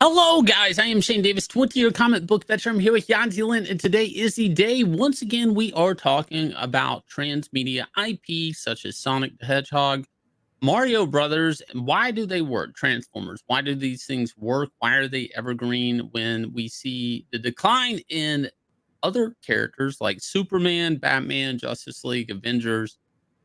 Hello, guys. I am Shane Davis, 20-year comic book veteran. I'm here with Yanzi, and today is the day. Once again, we are talking about transmedia IP such as Sonic the Hedgehog, Mario Brothers, and why do they work? Transformers. Why do these things work? Why are they evergreen when we see the decline in other characters like Superman, Batman, Justice League, Avengers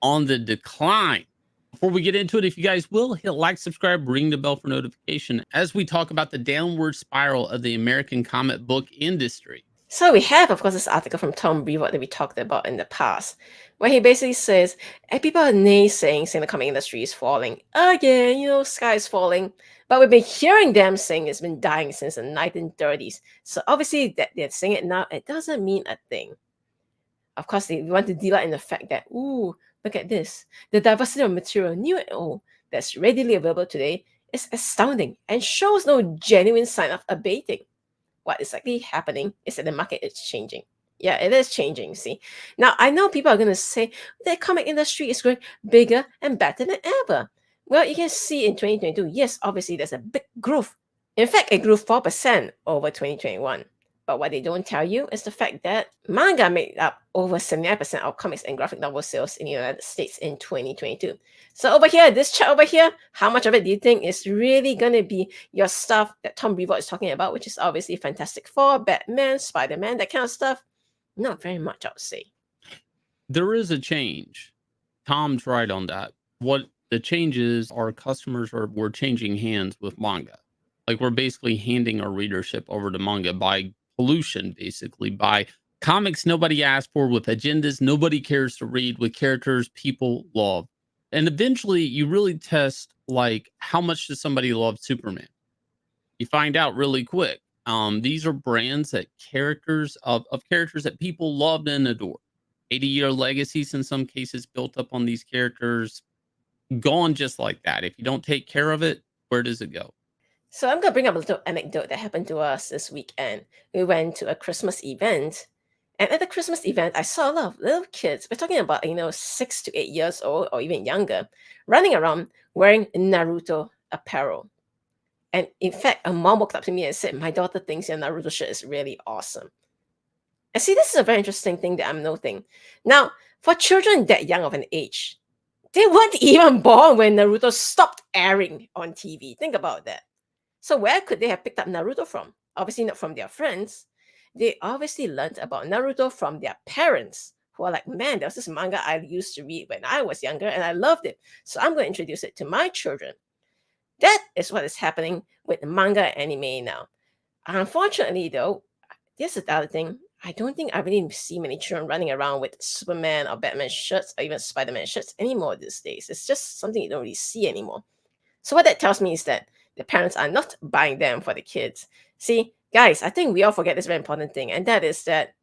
on the decline? Before we get into it, if you guys will hit like, subscribe, ring the bell for notification as we talk about the downward spiral of the American comic book industry. So we have, of course, this article from Tom Brevoort that we talked about in the past, where he basically says, people are naysaying, saying the comic industry is falling. Again, sky is falling. But we've been hearing them saying it's been dying since the 1930s. So obviously that they're saying it now, it doesn't mean a thing. Of course, we want to deal in the fact that, look at this. The diversity of material, new and old, that's readily available today is astounding and shows no genuine sign of abating. What is likely happening is that the market is changing. Yeah, it is changing, see. Now, I know people are going to say the comic industry is growing bigger and better than ever. Well, you can see in 2022, yes, obviously there's a big growth. In fact, it grew 4% over 2021. But what they don't tell you is the fact that manga made up over 79% of comics and graphic novel sales in the United States in 2022. So over here, this chart over here, how much of it do you think is really going to be your stuff that Tom Brevoort is talking about, which is obviously Fantastic Four, Batman, Spider-Man, that kind of stuff? Not very much, I would say. There is a change. Tom's right on that. What the change is, our customers we're changing hands with manga. Like we're basically handing our readership over to manga by pollution, basically, by comics nobody asked for, with agendas nobody cares to read, with characters people love. And eventually you really test like how much does somebody love Superman? You find out really quick. These are brands that of characters that people loved and adored. 80-year legacies in some cases built up on these characters, gone just like that. If you don't take care of it, where does it go? So I'm going to bring up a little anecdote that happened to us this weekend. We went to a Christmas event. And at the Christmas event, I saw a lot of little kids, we're talking about, 6 to 8 years old or even younger, running around wearing Naruto apparel. And in fact, a mom walked up to me and said, my daughter thinks your Naruto shirt is really awesome. And see, this is a very interesting thing that I'm noting. Now, for children that young of an age, they weren't even born when Naruto stopped airing on TV. Think about that. So where could they have picked up Naruto from? Obviously not from their friends. They obviously learned about Naruto from their parents, who are like, man, there was this manga I used to read when I was younger and I loved it. So I'm going to introduce it to my children. That is what is happening with manga anime now. Unfortunately, though, this is the other thing. I don't think I really see many children running around with Superman or Batman shirts or even Spider-Man shirts anymore these days. It's just something you don't really see anymore. So what that tells me is that the parents are not buying them for the kids. See, guys, I think we all forget this very important thing, and that is that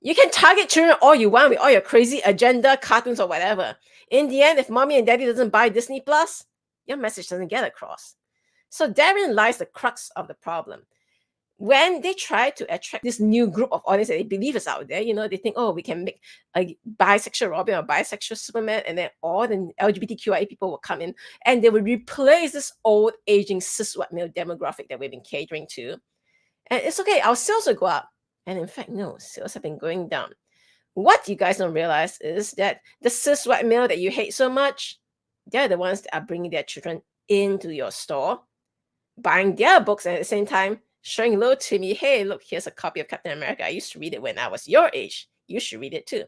you can target children all you want with all your crazy agenda, cartoons, or whatever. In the end, if mommy and daddy doesn't buy Disney Plus, your message doesn't get across. So therein lies the crux of the problem. When they try to attract this new group of audience that they believe is out there, they think, oh, we can make a bisexual Robin or bisexual Superman, and then all the LGBTQIA people will come in and they will replace this old, aging, cis white male demographic that we've been catering to. And it's okay, our sales will go up. And in fact, no, sales have been going down. What you guys don't realize is that the cis white male that you hate so much, they're the ones that are bringing their children into your store, buying their books, and at the same time showing little Timmy, hey, look, here's a copy of Captain America. I used to read it when I was your age. You should read it too.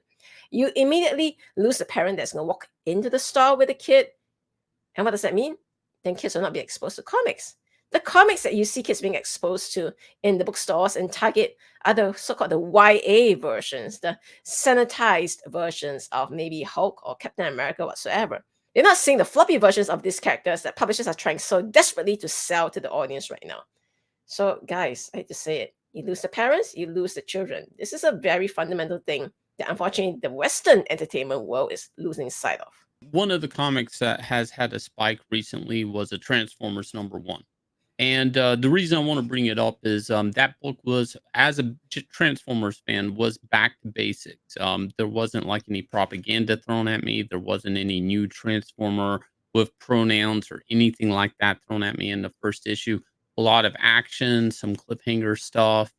You immediately lose the parent that's going to walk into the store with a kid. And what does that mean? Then kids will not be exposed to comics. The comics that you see kids being exposed to in the bookstores and Target are the so-called the YA versions, the sanitized versions of maybe Hulk or Captain America whatsoever. You're not seeing the floppy versions of these characters that publishers are trying so desperately to sell to the audience right now. So, guys, I hate to say it. You lose the parents, you lose the children. This is a very fundamental thing that unfortunately the Western entertainment world is losing sight of. One of the comics that has had a spike recently was a Transformers #1. And the reason I want to bring it up is that book was, as a Transformers fan, was back to basics. There wasn't like any propaganda thrown at me. There wasn't any new Transformer with pronouns or anything like that thrown at me in the first issue. a lot of action, some cliffhanger stuff,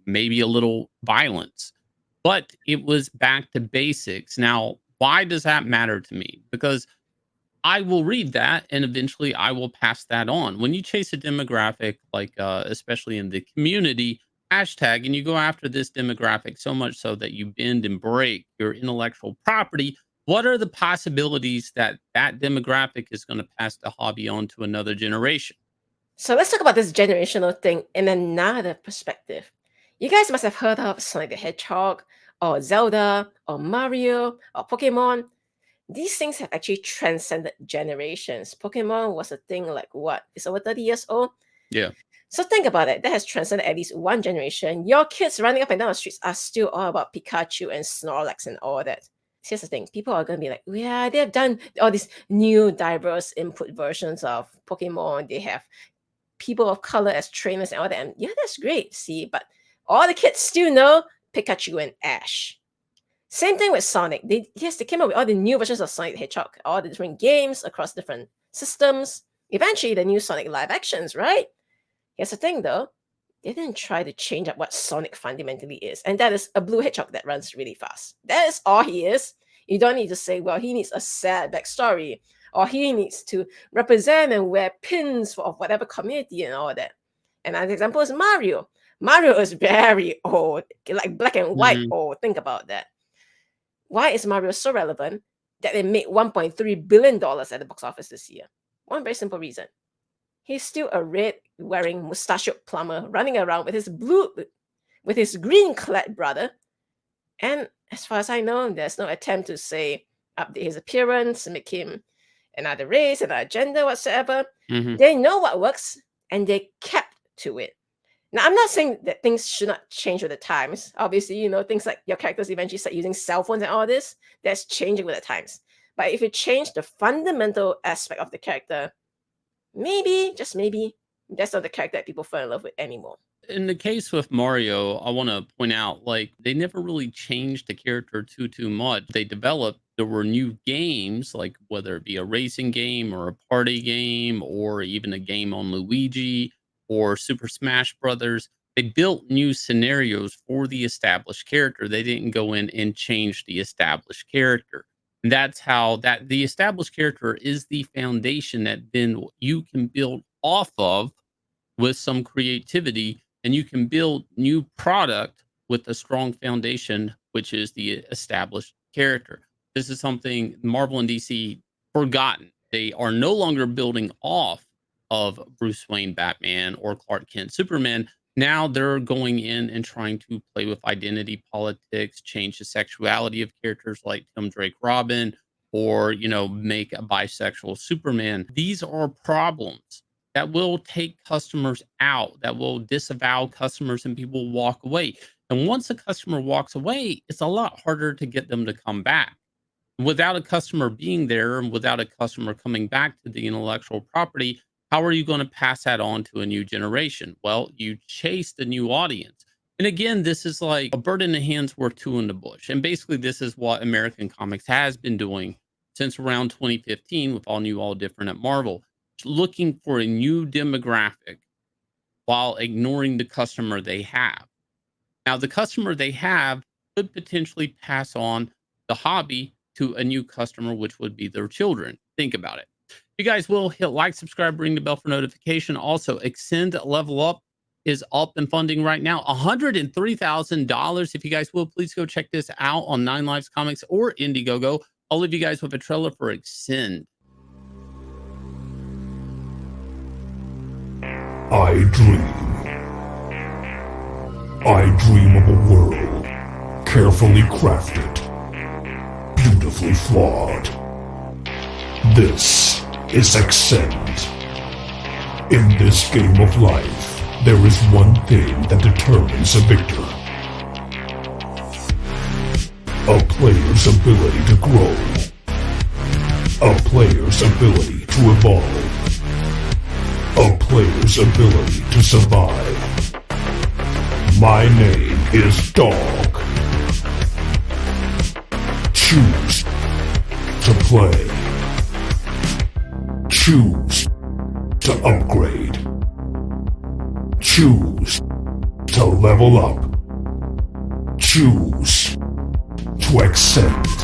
maybe a little violence, but it was back to basics. Now, why does that matter to me? Because I will read that and eventually I will pass that on. When you chase a demographic, like especially in the community hashtag, and you go after this demographic so much so that you bend and break your intellectual property, what are the possibilities that that demographic is going to pass the hobby on to another generation? So let's talk about this generational thing in another perspective. You guys must have heard of Sonic the Hedgehog, or Zelda, or Mario, or Pokemon. These things have actually transcended generations. Pokemon was a thing like what? It's over 30 years old. Yeah. So think about it. That has transcended at least one generation. Your kids running up and down the streets are still all about Pikachu and Snorlax and all that. Here's the thing. People are going to be like, yeah, they have done all these new diverse input versions of Pokemon. They have people of color as trainers and all that. And yeah, that's great. See, but all the kids still know Pikachu and Ash. Same thing with Sonic. They came up with all the new versions of Sonic the Hedgehog, all the different games across different systems. Eventually, the new Sonic live actions, right? Here's the thing though, they didn't try to change up what Sonic fundamentally is, and that is a blue hedgehog that runs really fast. That is all he is. You don't need to say, well, he needs a sad backstory, or he needs to represent and wear pins for whatever community and all that. Another example is Mario. Mario is very old, like black and white Mhm. old. Think about that. Why is Mario so relevant that it made $1.3 billion at the box office this year? One very simple reason. He's still a red-wearing mustachioed plumber running around with his green-clad brother. And as far as I know, there's no attempt to say update his appearance, make him another race, another gender, whatsoever. Mhm. They know what works, and they kept to it. Now, I'm not saying that things should not change with the times. Obviously, things like your characters eventually start using cell phones and all this, that's changing with the times. But if you change the fundamental aspect of the character, maybe, just maybe, that's not the character that people fall in love with anymore. In the case with Mario, I want to point out, like, they never really changed the character too much. They developed, there were new games, like whether it be a racing game or a party game or even a game on Luigi or Super Smash Brothers. They built new scenarios for the established character. They didn't go in and change the established character. And that's how that the established character is the foundation that then you can build off of with some creativity, and you can build new product with a strong foundation, which is the established character. This is something Marvel and DC forgotten. They are no longer building off of Bruce Wayne Batman or Clark Kent Superman. Now they're going in and trying to play with identity politics, change the sexuality of characters like Tim Drake Robin, or make a bisexual Superman. These are problems that will take customers out, that will disavow customers, and people walk away. And once a customer walks away, it's a lot harder to get them to come back. Without a customer being there and without a customer coming back to the intellectual property, how are you going to pass that on to a new generation? Well, you chase the new audience. And again, this is like a bird in the hand's worth two in the bush. And basically, this is what American comics has been doing since around 2015 with All New, All Different at Marvel, looking for a new demographic while ignoring the customer they have. Now, the customer they have could potentially pass on the hobby to a new customer, which would be their children. Think about it. You guys will hit like, subscribe, ring the bell for notification. Also, Axcend Level Up is up and funding right now, $103,000. If you guys will, please go check this out on Nine Lives Comics or Indiegogo. I'll leave you guys with a trailer for Axcend. I dream of a world carefully crafted, beautifully flawed. This is Axcend. In this game of life, there is one thing that determines a victor. A player's ability to grow. A player's ability to evolve. A player's ability to survive. My name is Dog. Choose to play. Choose to upgrade. Choose to level up. Choose to Axcend.